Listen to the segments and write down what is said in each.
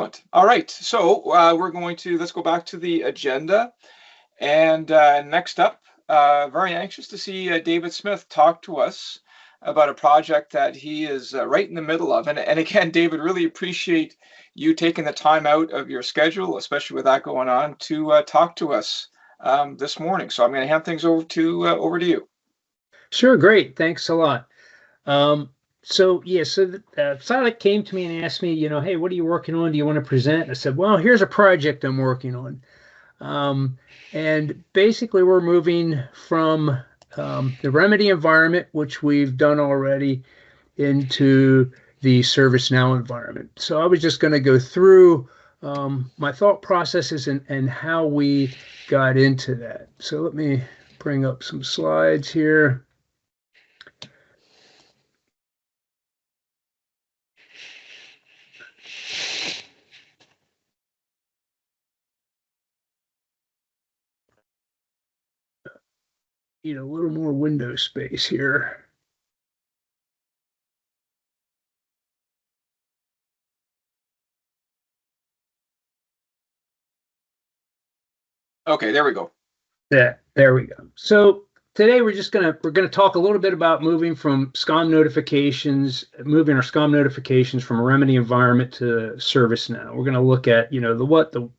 Excellent. All right. So let's go back to the agenda. And next up, very anxious to see David Smith talk to us about a project that he is right in the middle of. And again, David, really appreciate you taking the time out of your schedule, especially with that going on, to talk to us this morning. So I'm going to hand things over to you. Sure, great. Thanks a lot. Sonic came to me and asked me, hey, what are you working on? Do you want to present? And I said, well, here's a project I'm working on. And basically, we're moving from the Remedy environment, which we've done already, into the ServiceNow environment. So I was just going to go through my thought processes and how we got into that. So let me bring up some slides here. Need a little more window space here. Okay, there we go. Yeah, there we go. So today we're gonna talk a little bit about moving from SCOM notifications, moving our SCOM notifications from a Remedy environment to ServiceNow. We're gonna look at the what, the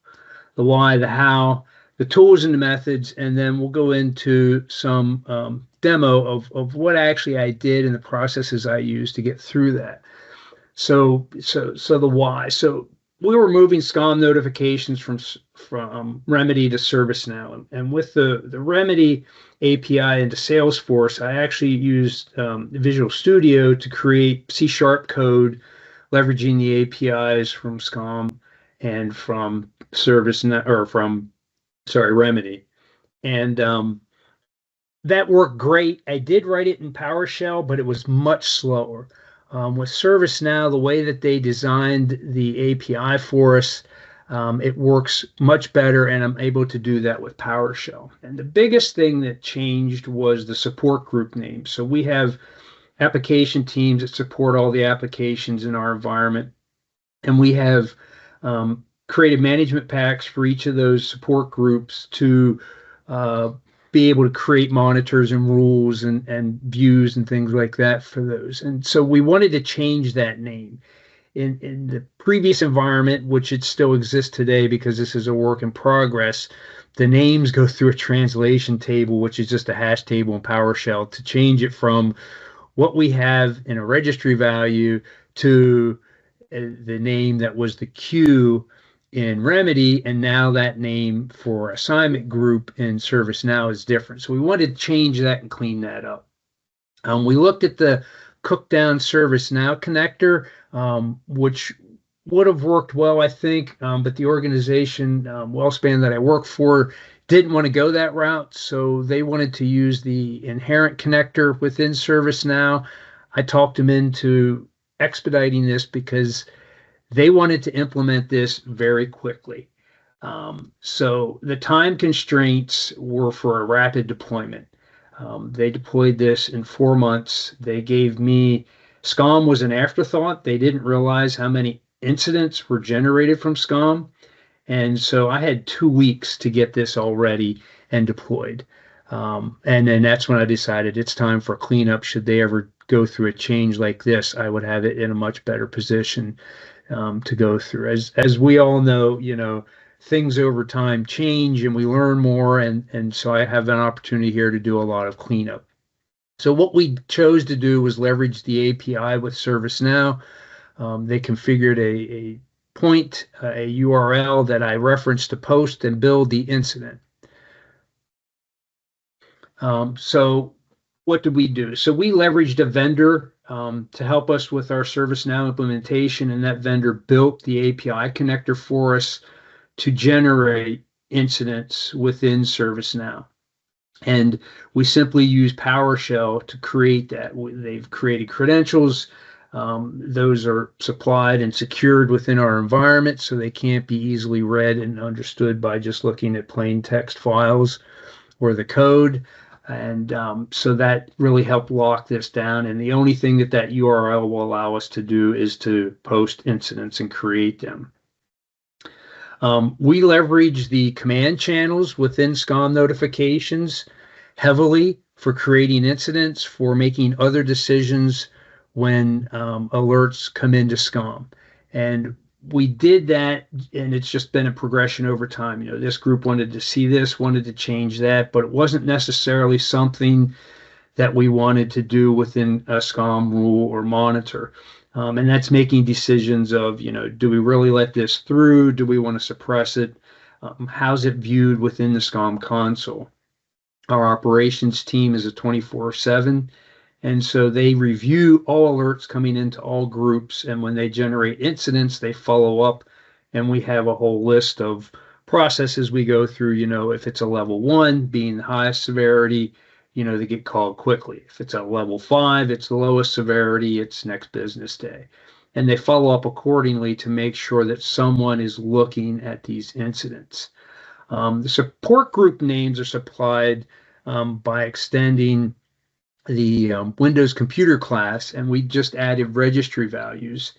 why, the how, the tools and the methods, and then we'll go into some demo of what actually I did and the processes I used to get through that. So the why. So we were moving SCOM notifications from Remedy to ServiceNow, and with the Remedy API into Salesforce, I actually used Visual Studio to create C# code, leveraging the APIs from SCOM and from ServiceNow, or from Remedy, and that worked great. I did write it in PowerShell, but it was much slower. With ServiceNow, the way that they designed the API for us, it works much better, and I'm able to do that with PowerShell. And the biggest thing that changed was the support group name. So we have application teams that support all the applications in our environment, and we have created management packs for each of those support groups to be able to create monitors and rules and views and things like that for those. And so we wanted to change that name. In the previous environment, which it still exists today because this is a work in progress, the names go through a translation table, which is just a hash table in PowerShell, to change it from what we have in a registry value to the name that was the queue in Remedy, and now that name for assignment group in ServiceNow is different. So we wanted to change that and clean that up. We looked at the Cookdown ServiceNow connector, which would have worked well, I think, but the organization, WellSpan, that I work for, didn't want to go that route, so they wanted to use the inherent connector within ServiceNow. I talked them into expediting this because they wanted to implement this very quickly. So the time constraints were for a rapid deployment. They deployed this in 4 months. They gave me, SCOM was an afterthought. They didn't realize how many incidents were generated from SCOM. And so I had 2 weeks to get this all ready and deployed. And then that's when I decided it's time for a cleanup. Should they ever go through a change like this, I would have it in a much better position to go through. As we all know, things over time change and we learn more, and so I have an opportunity here to do a lot of cleanup. So what we chose to do was leverage the API with ServiceNow. They configured a point, a URL that I referenced to post and build the incident. So what did we do? So we leveraged a vendor to help us with our ServiceNow implementation, and that vendor built the API connector for us to generate incidents within ServiceNow. And we simply use PowerShell to create that. They've created credentials. Those are supplied and secured within our environment, so they can't be easily read and understood by just looking at plain text files or the code. And so that really helped lock this down. And the only thing that URL will allow us to do is to post incidents and create them. We leverage the command channels within SCOM notifications heavily for creating incidents, for making other decisions when alerts come into SCOM. And we did that, and it's just been a progression over time. This group wanted to see this, wanted to change that, but it wasn't necessarily something that we wanted to do within a SCOM rule or monitor. And that's making decisions of, do we really let this through? Do we want to suppress it? How's it viewed within the SCOM console? Our operations team is a 24/7. And so they review all alerts coming into all groups. And when they generate incidents, they follow up. And we have a whole list of processes we go through. If it's a level 1 being the highest severity, they get called quickly. If it's a level 5, it's the lowest severity, it's next business day. And they follow up accordingly to make sure that someone is looking at these incidents. The support group names are supplied by extending the Windows computer class, and we just added registry values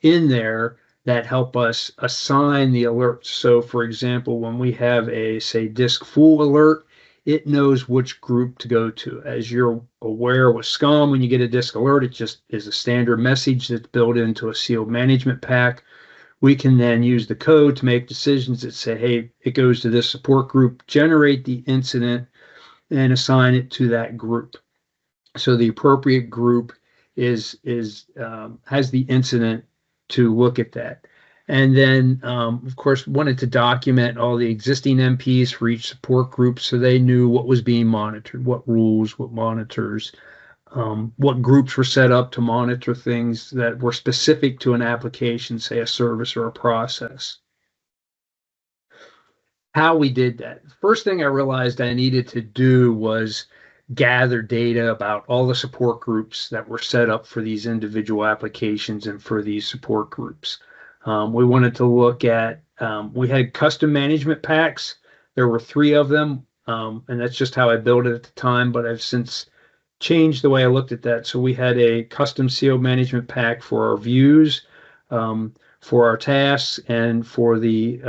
in there that help us assign the alerts. So for example, when we have a, say, disk full alert, it knows which group to go to. As you're aware with SCOM, when you get a disk alert, it just is a standard message that's built into a sealed management pack. We can then use the code to make decisions that say, hey, it goes to this support group, generate the incident, and assign it to that group. So the appropriate group has the incident to look at that. And then, of course, wanted to document all the existing MPs for each support group so they knew what was being monitored, what rules, what monitors, what groups were set up to monitor things that were specific to an application, say a service or a process. How we did that. The first thing I realized I needed to do was gather data about all the support groups that were set up for these individual applications and for these support groups. We wanted to look at, we had custom management packs. There were 3 of them, and that's just how I built it at the time, but I've since changed the way I looked at that. So we had a custom sealed management pack for our views, for our tasks, and for the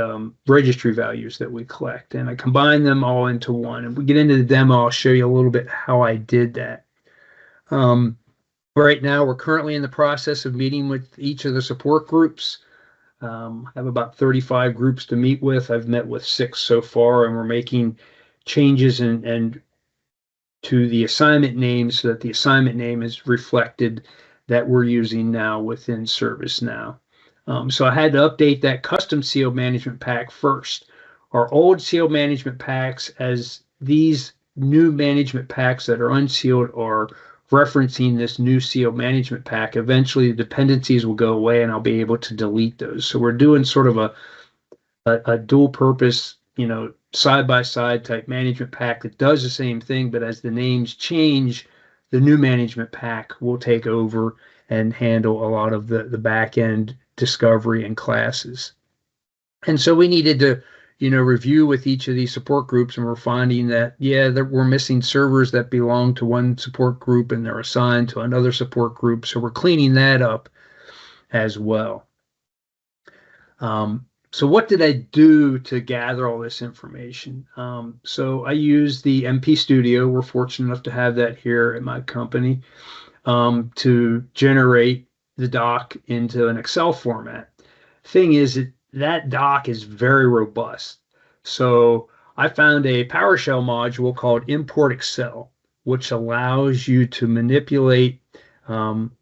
registry values that we collect. And I combined them all into one. And we get into the demo, I'll show you a little bit how I did that. Right now, we're currently in the process of meeting with each of the support groups. I have about 35 groups to meet with. I've met with 6 so far, and we're making changes and to the assignment name so that the assignment name is reflected that we're using now within ServiceNow. So I had to update that custom sealed management pack first. Our old sealed management packs, as these new management packs that are unsealed are referencing this new sealed management pack, eventually the dependencies will go away and I'll be able to delete those. So we're doing sort of a dual purpose, side-by-side type management pack that does the same thing, but as the names change, the new management pack will take over and handle a lot of the back end discovery and classes. And so we needed to, review with each of these support groups, and we're finding that, we're missing servers that belong to one support group and they're assigned to another support group. So we're cleaning that up as well. So what did I do to gather all this information? So I used the MP Studio. We're fortunate enough to have that here at my company to generate the doc into an Excel format. Thing is, that doc is very robust. So I found a PowerShell module called Import Excel, which allows you to manipulate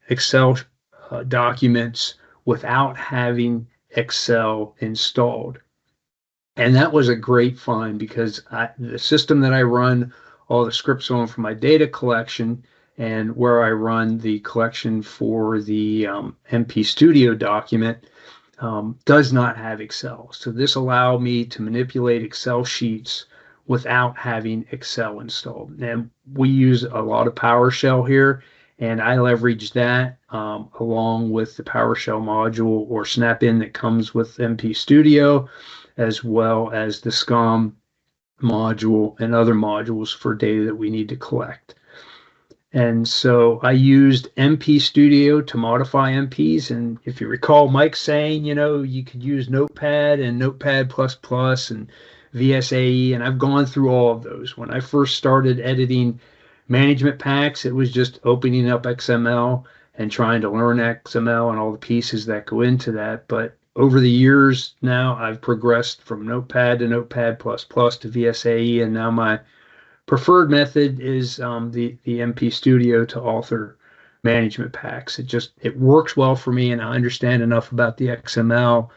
Excel documents without having Excel installed. And that was a great find because the system that I run all the scripts on for my data collection and where I run the collection for the MP Studio document does not have Excel. So this allowed me to manipulate Excel sheets without having Excel installed. And we use a lot of PowerShell here, and I leverage that along with the PowerShell module or snap-in that comes with MP Studio, as well as the SCOM module and other modules for data that we need to collect. And so I used MP Studio to modify MPs. And if you recall Mike saying, you could use Notepad and Notepad++ and VSAE, and I've gone through all of those. When I first started editing management packs, it was just opening up XML and trying to learn XML and all the pieces that go into that. But over the years now, I've progressed from Notepad to Notepad++ to VSAE, and now my preferred method is the MP Studio to author management packs. It works well for me, and I understand enough about the XML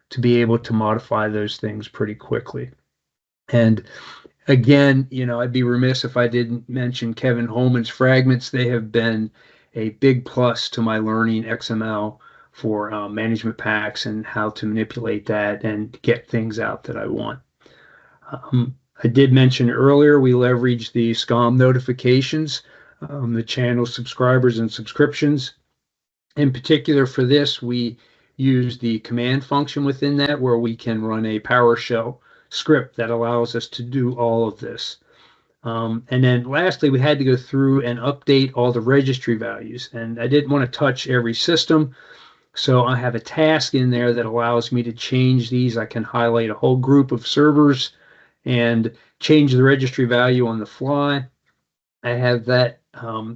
to be able to modify those things pretty quickly. And again, I'd be remiss if I didn't mention Kevin Holman's fragments. They have been a big plus to my learning XML for management packs and how to manipulate that and get things out that I want. I did mention earlier we leverage the SCOM notifications, the channel subscribers and subscriptions. In particular for this, we use the command function within that where we can run a PowerShell script that allows us to do all of this. And then lastly, we had to go through and update all the registry values. And I didn't want to touch every system, so I have a task in there that allows me to change these. I can highlight a whole group of servers and change the registry value on the fly. I have that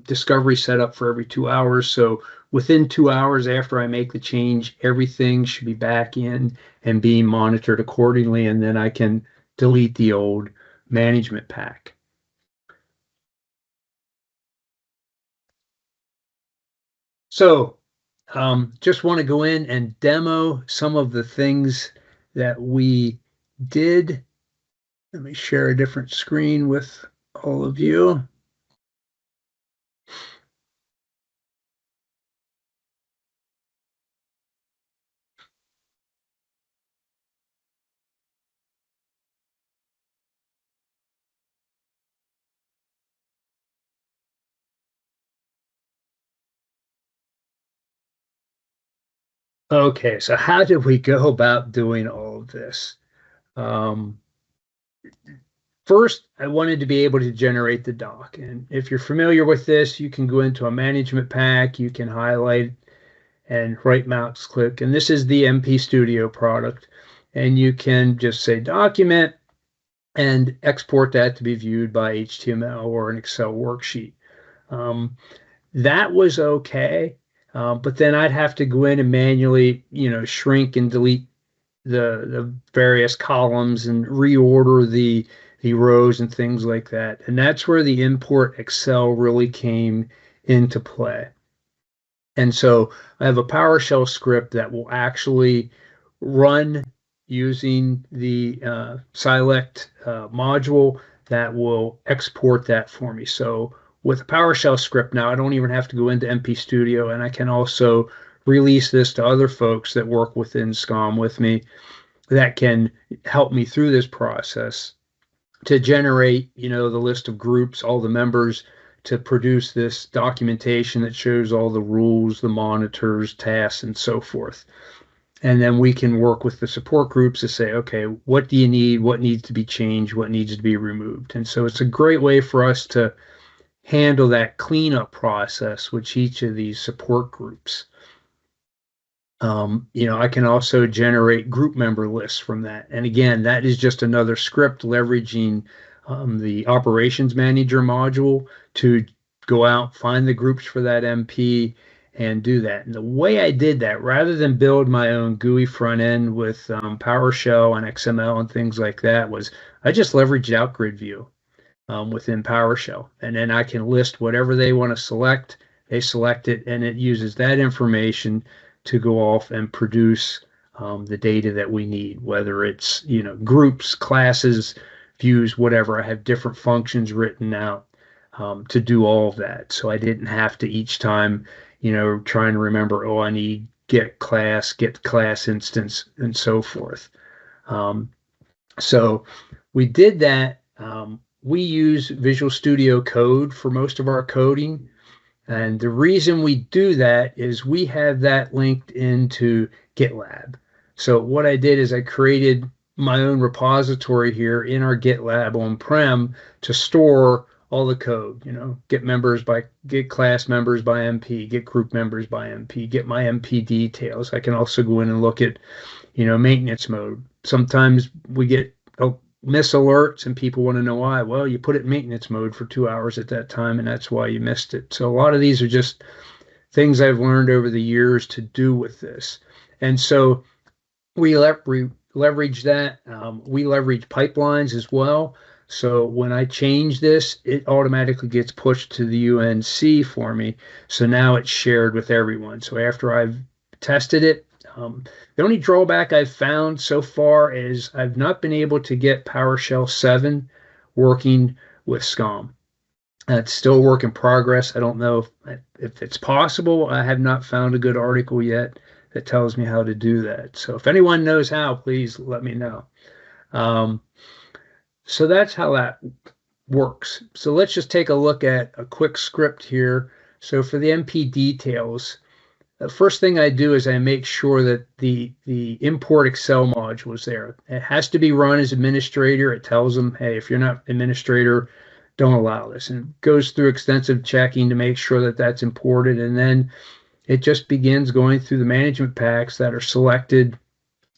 discovery set up for every 2 hours. So within 2 hours after I make the change, everything should be back in and being monitored accordingly. And then I can delete the old management pack. So just want to go in and demo some of the things that we did. Let me share a different screen with all of you. Okay, so how did we go about doing all of this? First, I wanted to be able to generate the doc. And if you're familiar with this, you can go into a management pack, you can highlight and right mouse click. And this is the MP Studio product. And you can just say document and export that to be viewed by HTML or an Excel worksheet. That was okay. But then I'd have to go in and manually, shrink and delete the various columns and reorder the rows and things like that. And that's where the import Excel really came into play. And so I have a PowerShell script that will actually run using the select module that will export that for me. So with a PowerShell script now, I don't even have to go into MP Studio, and I can also release this to other folks that work within SCOM with me that can help me through this process to generate, the list of groups, all the members, to produce this documentation that shows all the rules, the monitors, tasks, and so forth. And then we can work with the support groups to say, okay, what do you need? What needs to be changed? What needs to be removed? And so it's a great way for us to handle that cleanup process with each of these support groups. I can also generate group member lists from that. And again, that is just another script leveraging the operations manager module to go out, find the groups for that MP and do that. And the way I did that, rather than build my own GUI front end with PowerShell and XML and things like that, was I just leveraged OutGrid View within PowerShell. And then I can list whatever they want to select. They select it, and it uses that information to go off and produce the data that we need, whether it's, groups, classes, views, whatever. I have different functions written out to do all of that. So I didn't have to each time, trying to remember, oh, I need get class instance, and so forth. So we did that. We use Visual Studio Code for most of our coding. And the reason we do that is we have that linked into GitLab. So what I did is I created my own repository here in our GitLab on-prem to store all the code, get class members by MP, get group members by MP, get my MP details. I can also go in and look at, maintenance mode. Sometimes we get miss alerts and people want to know why. Well, you put it in maintenance mode for 2 hours at that time, and that's why you missed it. So a lot of these are just things I've learned over the years to do with this. And so we leverage that. We leverage pipelines as well. So when I change this, it automatically gets pushed to the UNC for me. So now it's shared with everyone. So after I've tested it, the only drawback I've found so far is I've not been able to get PowerShell 7 working with SCOM. It's still a work in progress. I don't know if it's possible. I have not found a good article yet that tells me how to do that. So if anyone knows how, please let me know. So that's how that works. So let's just take a look at a quick script here. So for the MP details, the first thing I do is I make sure that the import Excel module is there. It has to be run as administrator. It tells them, hey, if you're not administrator, don't allow this. And it goes through extensive checking to make sure that that's imported. And then it just begins going through the management packs that are selected.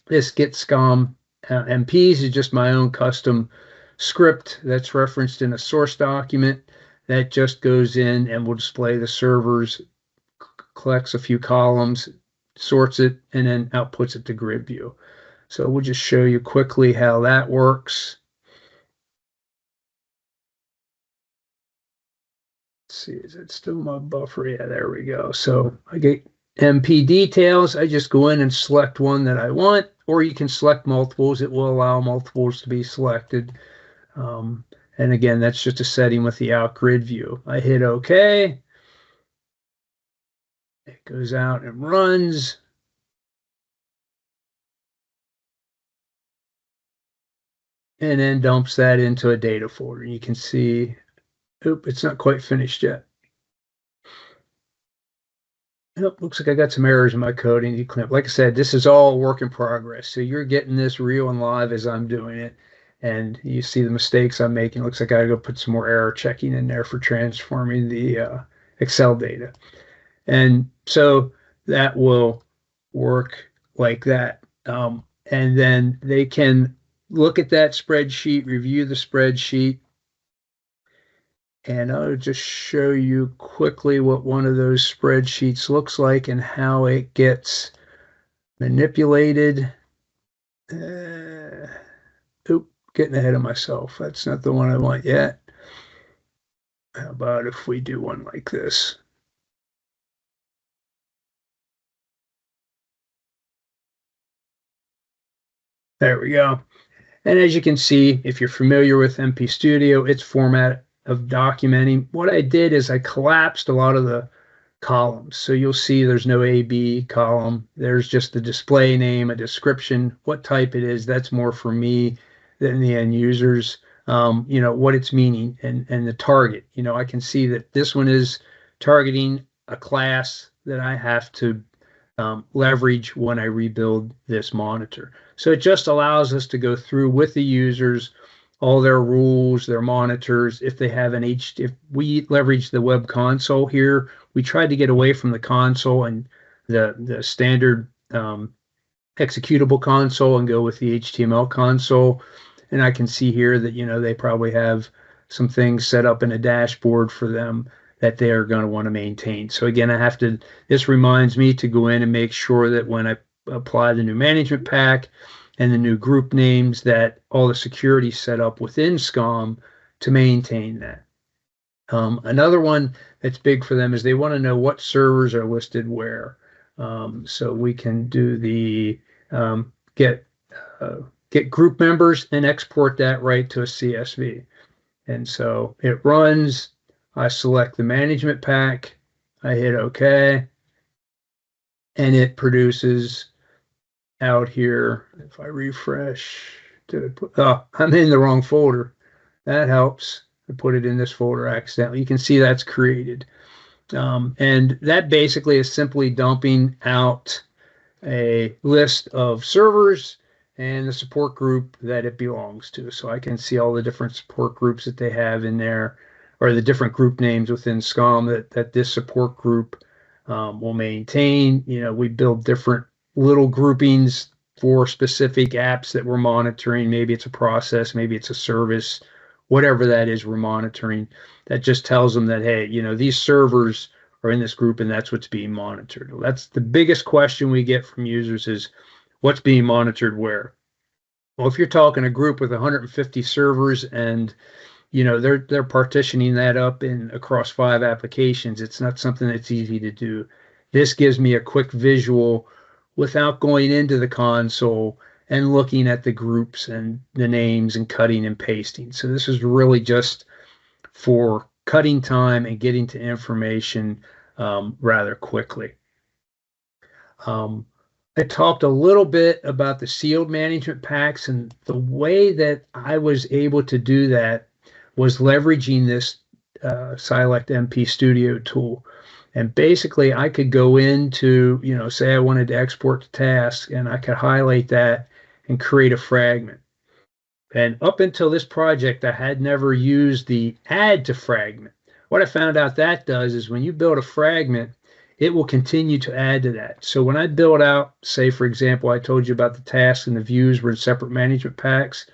This get SCOM MPs is just my own custom script that's referenced in a source document that just goes in and will display the servers, collects a few columns, sorts it, and then outputs it to grid view. So we'll just show you quickly how that works. Let's see, is it still my buffer? Yeah, there we go. So I get MP details. I just go in and select one that I want, or you can select multiples. It will allow multiples to be selected. And again, that's just a setting with the out grid view. I hit OK. It goes out and runs. And then dumps that into a data folder. You can see, it's not quite finished yet. Looks like I got some errors in my code. And like I said, this is all work in progress. So you're getting this real and live as I'm doing it. And you see the mistakes I'm making. Looks like I gotta go put some more error checking in there for transforming the Excel data. And so that will work like that. And then they can look at that spreadsheet, review the spreadsheet. And I'll just show you quickly what one of those spreadsheets looks like and how it gets manipulated. Getting ahead of myself. That's not the one I want yet. How about if we do one like this? There we go. And as you can see, if you're familiar with MP Studio, its format of documenting, what I did is I collapsed a lot of the columns. So you'll see there's no A/B column. There's just the display name, a description, what type it is. That's more for me than the end users. What it's meaning and the target. I can see that this one is targeting a class that I have to leverage when I rebuild this monitor. So it just allows us to go through with the users all their rules, their monitors. If they have if we leverage the web console here, we tried to get away from the console and the standard executable console and go with the HTML console. And I can see here that, they probably have some things set up in a dashboard for them that they are going to want to maintain. So again, this reminds me to go in and make sure that when I apply the new management pack and the new group names, that all the security set up within SCOM to maintain that. Another one that's big for them is they want to know what servers are listed where. So we can do the get group members and export that right to a CSV. And so it runs. I select the management pack. I hit OK. And it produces out here. If I refresh, I'm in the wrong folder. That helps. I put it in this folder accidentally. You can see that's created. And that basically is simply dumping out a list of servers and the support group that it belongs to. So I can see all the different support groups that they have in there or the different group names within SCOM that this support group will maintain. We build different little groupings for specific apps that we're monitoring. Maybe it's a process, maybe it's a service, whatever that is we're monitoring. That just tells them that, hey, these servers are in this group and that's what's being monitored. That's the biggest question we get from users is what's being monitored where? Well, if you're talking a group with 150 servers and they're partitioning that up in across 5 applications, it's not something that's easy to do. This gives me a quick visual without going into the console and looking at the groups and the names and cutting and pasting. So this is really just for cutting time and getting to information rather quickly. I talked a little bit about the sealed management packs, and the way that I was able to do that was leveraging this Select MP Studio tool. And basically, I could go into, say I wanted to export the task, and I could highlight that and create a fragment. And up until this project, I had never used the add to fragment. What I found out that does is when you build a fragment, it will continue to add to that. So when I build out, say, for example, I told you about the tasks and the views were in separate management packs.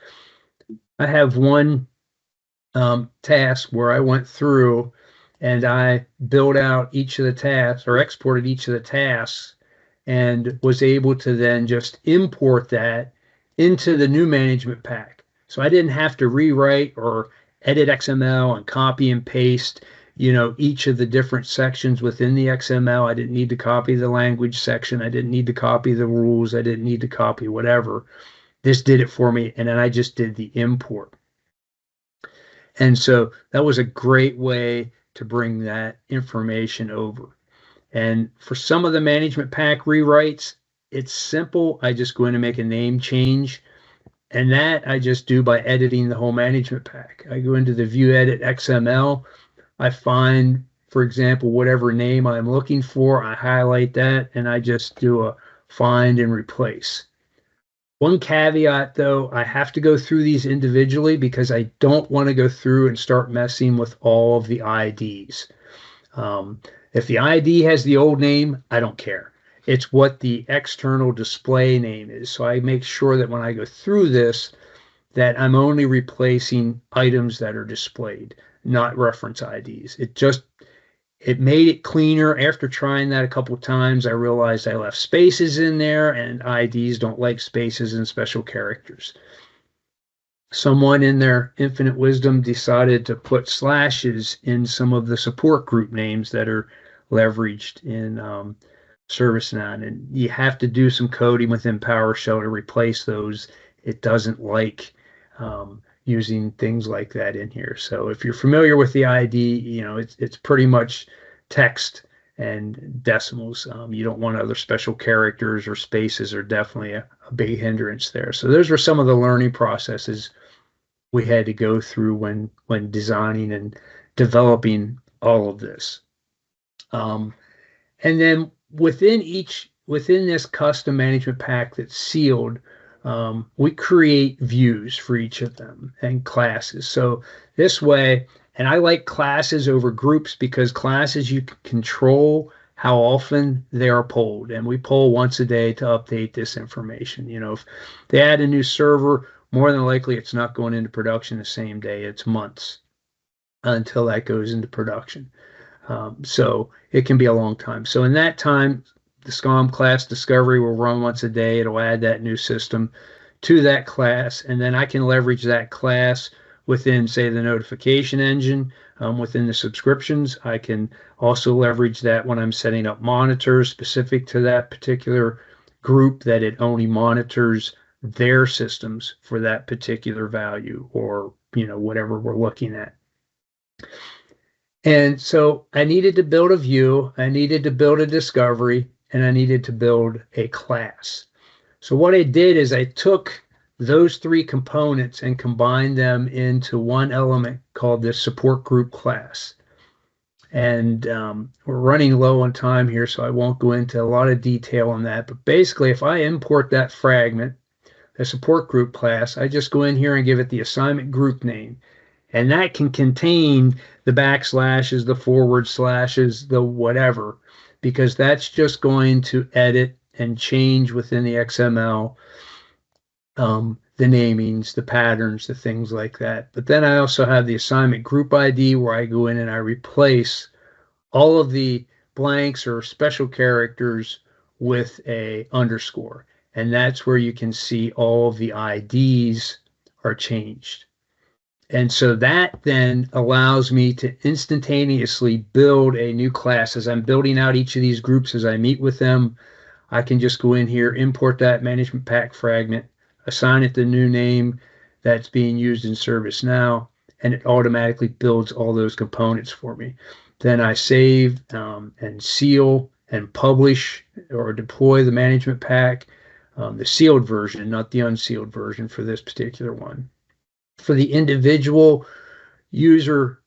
I have one task where I went through and I built out each of the tasks or exported each of the tasks and was able to then just import that into the new management pack. So I didn't have to rewrite or edit XML and copy and paste each of the different sections within the XML. I didn't need to copy the language section. I didn't need to copy the rules. I didn't need to copy whatever. This did it for me, and then I just did the import. And so that was a great way to bring that information over. And for some of the management pack rewrites, it's simple. I just go in and make a name change. And that I just do by editing the whole management pack. I go into the View Edit XML. I find, for example, whatever name I'm looking for, I highlight that, and I just do a find and replace. One caveat, though, I have to go through these individually because I don't want to go through and start messing with all of the IDs. If the ID has the old name, I don't care. It's what the external display name is. So I make sure that when I go through this, that I'm only replacing items that are displayed, not reference IDs. It made it cleaner. After trying that a couple of times, I realized I left spaces in there, and IDs don't like spaces and special characters. Someone in their infinite wisdom decided to put slashes in some of the support group names that are leveraged in ServiceNow, and you have to do some coding within PowerShell to replace those. It doesn't like using things like that in here. So if you're familiar with the ID, it's pretty much text and decimals. You don't want other special characters or spaces are definitely a big hindrance there. So those were some of the learning processes we had to go through when designing and developing all of this. And then within this custom management pack that's sealed, we create views for each of them and classes. So this way, and I like classes over groups because classes you can control how often they are polled, and we poll once a day to update this information. If they add a new server, more than likely it's not going into production the same day. It's months until that goes into production. So it can be a long time. So in that time, the SCOM class discovery will run once a day. It'll add that new system to that class, and then I can leverage that class within, say, the notification engine, within the subscriptions. I can also leverage that when I'm setting up monitors specific to that particular group, that it only monitors their systems for that particular value or, whatever we're looking at. And so I needed to build a view, I needed to build a discovery, and I needed to build a class. So what I did is I took those 3 components and combined them into one element called the support group class. And we're running low on time here, so I won't go into a lot of detail on that. But basically, if I import that fragment, the support group class, I just go in here and give it the assignment group name. And that can contain the backslashes, the forward slashes, the whatever, because that's just going to edit and change within the XML, the namings, the patterns, the things like that. But then I also have the assignment group ID where I go in and I replace all of the blanks or special characters with a underscore. And that's where you can see all of the IDs are changed. And so that then allows me to instantaneously build a new class. As I'm building out each of these groups, as I meet with them, I can just go in here, import that management pack fragment, assign it the new name that's being used in ServiceNow, and it automatically builds all those components for me. Then I save and seal and publish or deploy the management pack, the sealed version, not the unsealed version for this particular one. For the individual user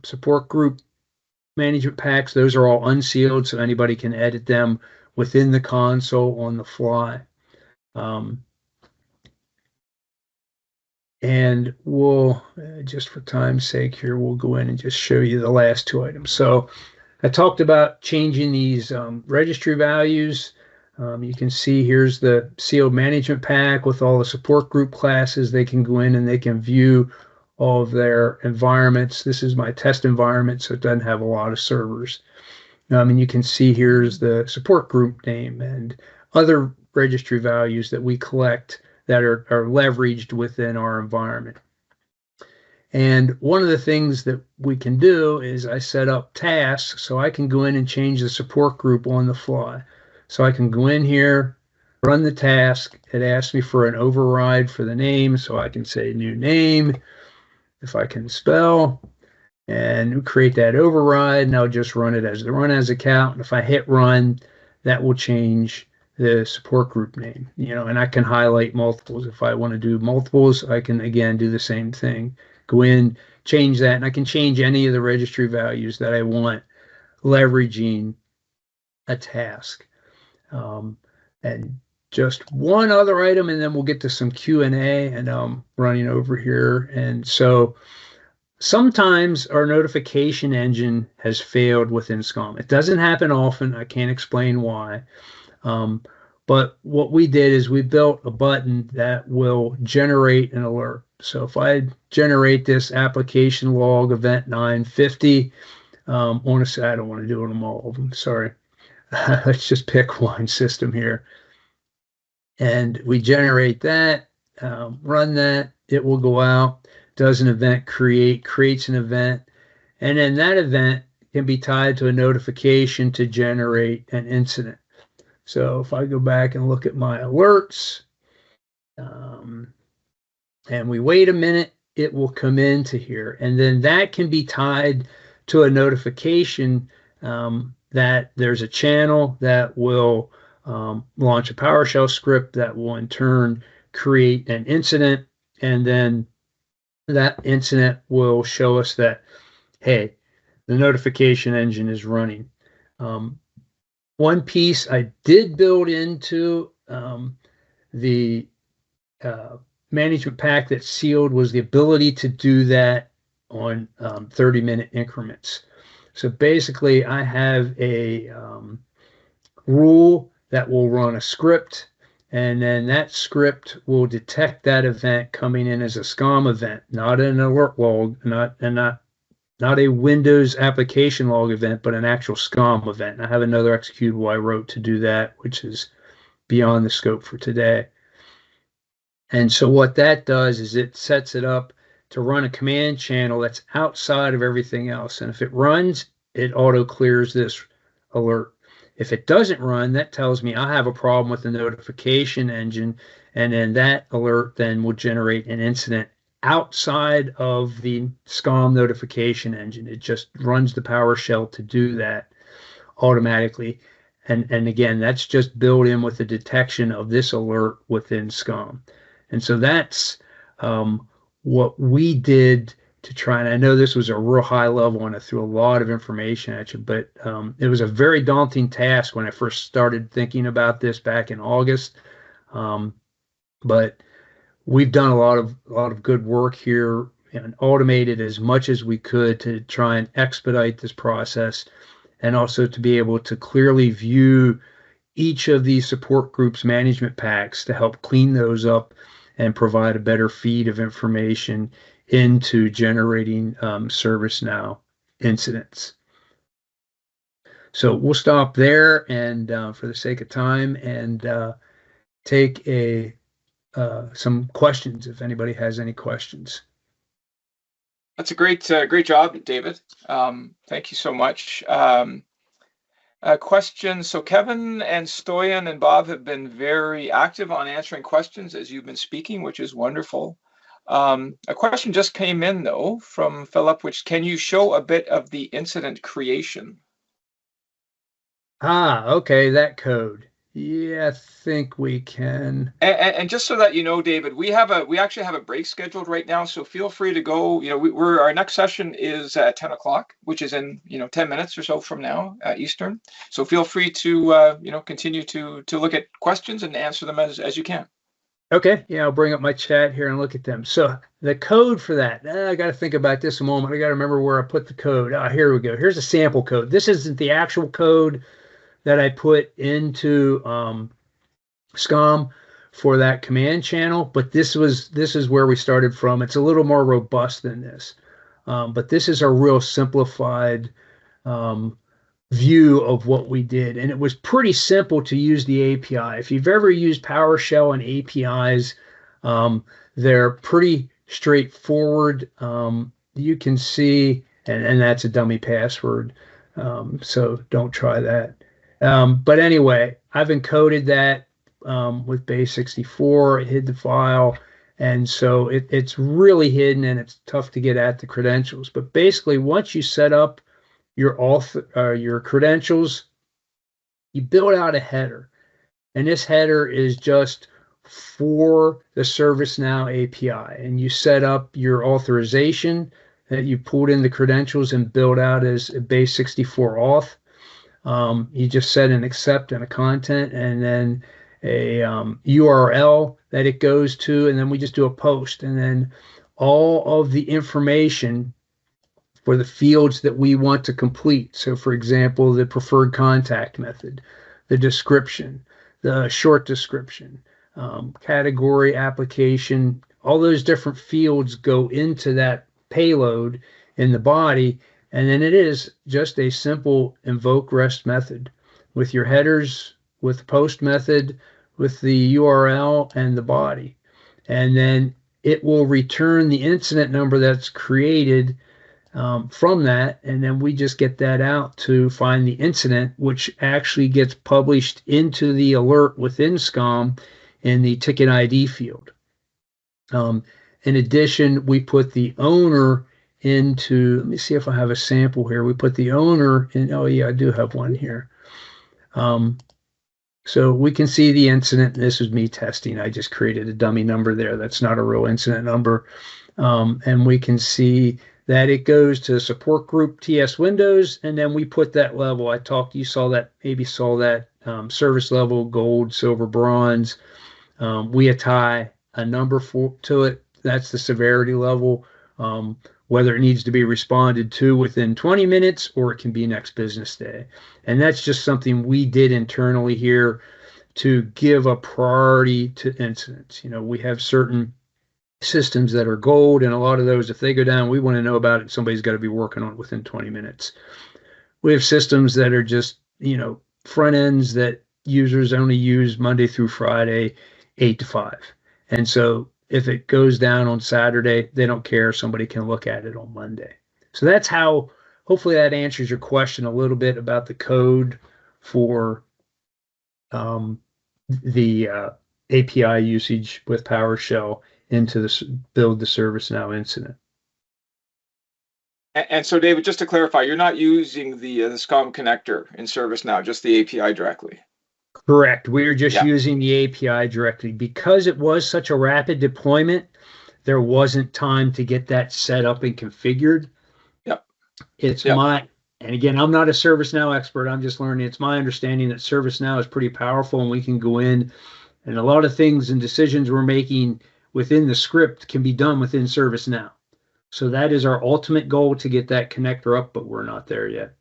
support group management packs, those are all unsealed, so anybody can edit them within the console on the fly. And we'll, just for time's sake here, we'll go in and just show you the last two items. So I talked about changing these registry values. You can see here's the sealed management pack with all the support group classes. They can go in and they can view all of their environments. This is my test environment, so it doesn't have a lot of servers. And you can see here's the support group name and other registry values that we collect that are leveraged within our environment. And one of the things that we can do is I set up tasks, so I can go in and change the support group on the fly. So I can go in here, run the task. It asks me for an override for the name, so I can say new name, if I can spell, and create that override, and I'll just run it as the run as account. And if I hit run, that will change the support group name, and I can highlight multiples. If I want to do multiples, I can again do the same thing. Go in, change that, and I can change any of the registry values that I want, leveraging a task. And just one other item, and then we'll get to some Q&A, and I'm running over here. And so sometimes our notification engine has failed within SCOM. It doesn't happen often. I can't explain why. But what we did is we built a button that will generate an alert. So if I generate this application log event 950, I don't want to do it on all of them, sorry. Let's just pick one system here. And we generate that, run that, it will go out, does an event creates an event, and then that event can be tied to a notification to generate an incident. So if I go back and look at my alerts, and we wait a minute, it will come into here. And then that can be tied to a notification that there's a channel that will launch a PowerShell script that will in turn create an incident. And then that incident will show us that, hey, the notification engine is running. One piece I did build into the management pack that's sealed was the ability to do that on 30-minute increments. So basically, I have a rule that will run a script, and then that script will detect that event coming in as a SCOM event, not an alert log, not a Windows application log event, but an actual SCOM event. And I have another executable I wrote to do that, which is beyond the scope for today. And so what that does is it sets it up to run a command channel that's outside of everything else. And if it runs, it auto clears this alert. If it doesn't run, that tells me I have a problem with the notification engine. And then that alert then will generate an incident outside of the SCOM notification engine. It just runs the PowerShell to do that automatically. And again, that's just built in with the detection of this alert within SCOM. And so that's what we did to try. And I know this was a real high level and I threw a lot of information at you, but it was a very daunting task when I first started thinking about this back in August. But we've done a lot of good work here, and automated as much as we could to try and expedite this process, and also to be able to clearly view each of these support groups management packs to help clean those up and provide a better feed of information into generating ServiceNow incidents. So we'll stop there, and for the sake of time, and take some questions if anybody has any questions. That's a great job, David. Thank you so much. Question. So Kevin and Stoyan and Bob have been very active on answering questions as you've been speaking, which is wonderful. A question just came in though from Philip, which can you show a bit of the incident creation? Okay, that code. Yeah, I think we can. And just so that you know, David, we actually have a break scheduled right now, so feel free to go. Our next session is at 10 o'clock, which is in 10 minutes or so from now, Eastern. So feel free to continue to look at questions and answer them as you can. Okay, yeah, I'll bring up my chat here and look at them. So the code for that, I got to think about this a moment. I got to remember where I put the code. Here we go. Here's a sample code. This isn't the actual code that I put into SCOM for that command channel, but this is where we started from. It's a little more robust than this, but this is a real simplified view of what we did, and it was pretty simple to use the API. If you've ever used PowerShell and APIs, they're pretty straightforward. You can see, and that's a dummy password, so don't try that. But anyway, I've encoded that with base64. It hid the file, and so it's really hidden, and it's tough to get at the credentials. But basically, once you set up your credentials, you build out a header, and this header is just for the ServiceNow API, and you set up your authorization that you pulled in the credentials and build out as a base64 auth. You just set an accept and a content, and then a URL that it goes to, and then we just do a post, and then all of the information for the fields that we want to complete. So for example, the preferred contact method, the description, the short description, category, application, all those different fields go into that payload in the body. And then it is just a simple invoke REST method with your headers, with the post method, with the URL and the body. And then it will return the incident number that's created from that. And then we just get that out to find the incident, which actually gets published into the alert within SCOM in the ticket ID field. In addition, we put the owner into, let me see if I have a sample here. We put the owner in, oh yeah, I do have one here. So we can see the incident. This is me testing. I just created a dummy number there. That's not a real incident number. And we can see that it goes to support group TS Windows, and then we put that level. You saw that, maybe saw that service level, gold, silver, bronze. We tie a number to it. That's the severity level. Whether it needs to be responded to within 20 minutes or it can be next business day. And that's just something we did internally here to give a priority to incidents. We have certain systems that are gold, and a lot of those, if they go down, we want to know about it. Somebody's got to be working on it within 20 minutes. We have systems that are just, front ends that users only use Monday through Friday, 8 to 5. And so if it goes down on Saturday, they don't care. Somebody can look at it on Monday. So that's how, hopefully that answers your question a little bit about the code for the API usage with PowerShell into build the ServiceNow incident. And so, David, just to clarify, you're not using the SCOM connector in ServiceNow, just the API directly. Correct. We're just using the API directly. Because it was such a rapid deployment, there wasn't time to get that set up and configured. Yep. And again, I'm not a ServiceNow expert. I'm just learning. It's my understanding that ServiceNow is pretty powerful, and we can go in, and a lot of things and decisions we're making within the script can be done within ServiceNow. So that is our ultimate goal, to get that connector up, but we're not there yet.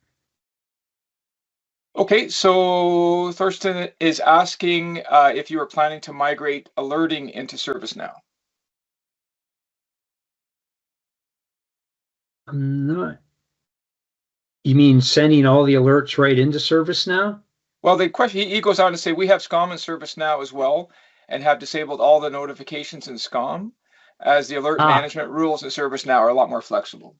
Okay, so Thurston is asking if you are planning to migrate alerting into ServiceNow. I'm not. You mean sending all the alerts right into ServiceNow? Well, the question, he goes on to say, we have SCOM and ServiceNow as well, and have disabled all the notifications in SCOM, as the alert Ah, management rules in ServiceNow are a lot more flexible.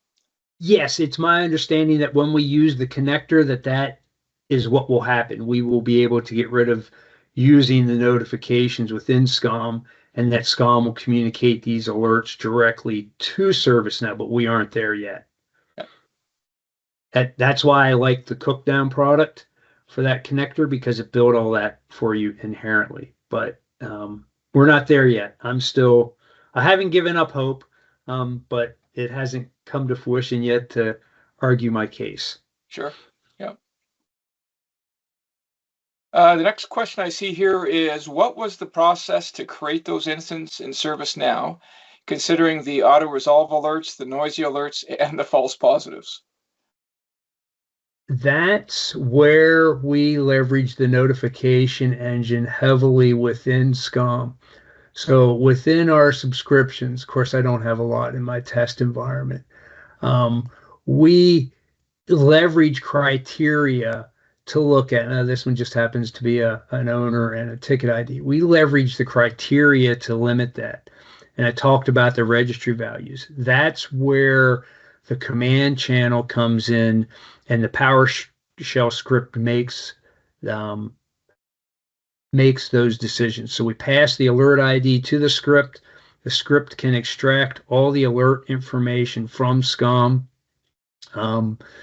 yes, it's my understanding that when we use the connector, that is what will happen. We will be able to get rid of using the notifications within SCOM, and that SCOM will communicate these alerts directly to ServiceNow, but we aren't there yet. Yeah. That's why I like the cookdown product for that connector, because it built all that for you inherently. But we're not there yet. I haven't given up hope, but it hasn't come to fruition yet to argue my case. Sure. Yeah. The next question I see here is, what was the process to create those instances in ServiceNow, considering the auto resolve alerts, the noisy alerts, and the false positives? That's where we leverage the notification engine heavily within SCOM. So within our subscriptions, of course, I don't have a lot in my test environment. We leverage criteria to look at. Now, this one just happens to be an owner and a ticket ID. We leverage the criteria to limit that. And I talked about the registry values. That's where the command channel comes in, and the PowerShell script makes those decisions. So we pass the alert ID to the script. The script can extract all the alert information from SCOM,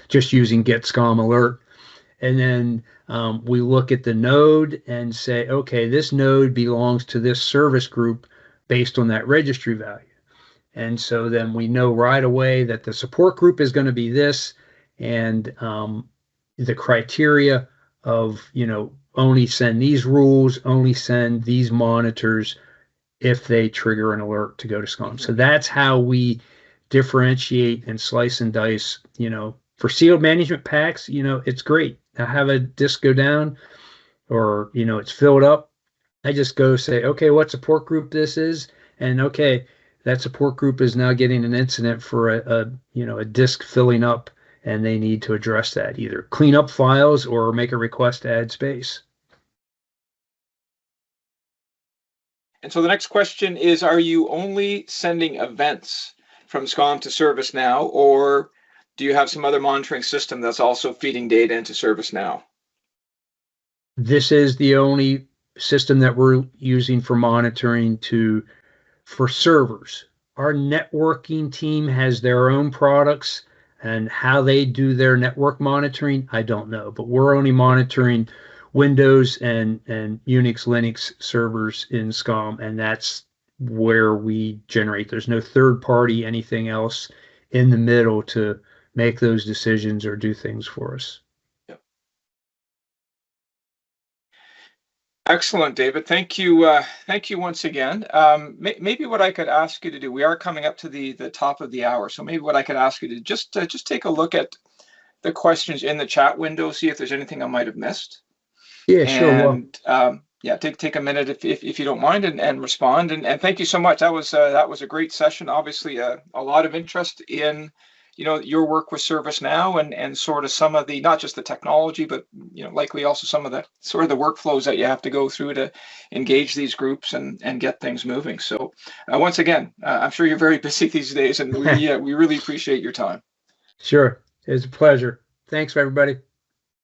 just using get SCOM alert. And then we look at the node and say, okay, this node belongs to this service group based on that registry value. And so then we know right away that the support group is going to be this, and the criteria of, only send these rules, only send these monitors if they trigger an alert to go to SCOM. So that's how we differentiate and slice and dice. For sealed management packs, it's great. I have a disk go down, or, it's filled up. I just go say, okay, what support group this is, and okay, that support group is now getting an incident for a disk filling up, and they need to address that, either clean up files or make a request to add space. And so the next question is, are you only sending events from SCOM to ServiceNow, or do you have some other monitoring system that's also feeding data into ServiceNow? This is the only system that we're using for monitoring for servers. Our networking team has their own products, and how they do their network monitoring, I don't know, but we're only monitoring Windows and Unix, Linux servers in SCOM, and that's where we generate. There's no third party, anything else in the middle to make those decisions or do things for us. Yep. Excellent, David. Thank you. Thank you once again. Maybe what I could ask you to do, we are coming up to the top of the hour, so maybe what I could ask you to just take a look at the questions in the chat window, see if there's anything I might have missed. Yeah, sure. And yeah, take a minute if you don't mind, and respond. And thank you so much. That was a great session. Obviously, a lot of interest in your work with ServiceNow, and sort of some of the, not just the technology, but likely also some of the sort of the workflows that you have to go through to engage these groups and get things moving. So once again, I'm sure you're very busy these days, and we really appreciate your time. Sure, it's a pleasure. Thanks, everybody.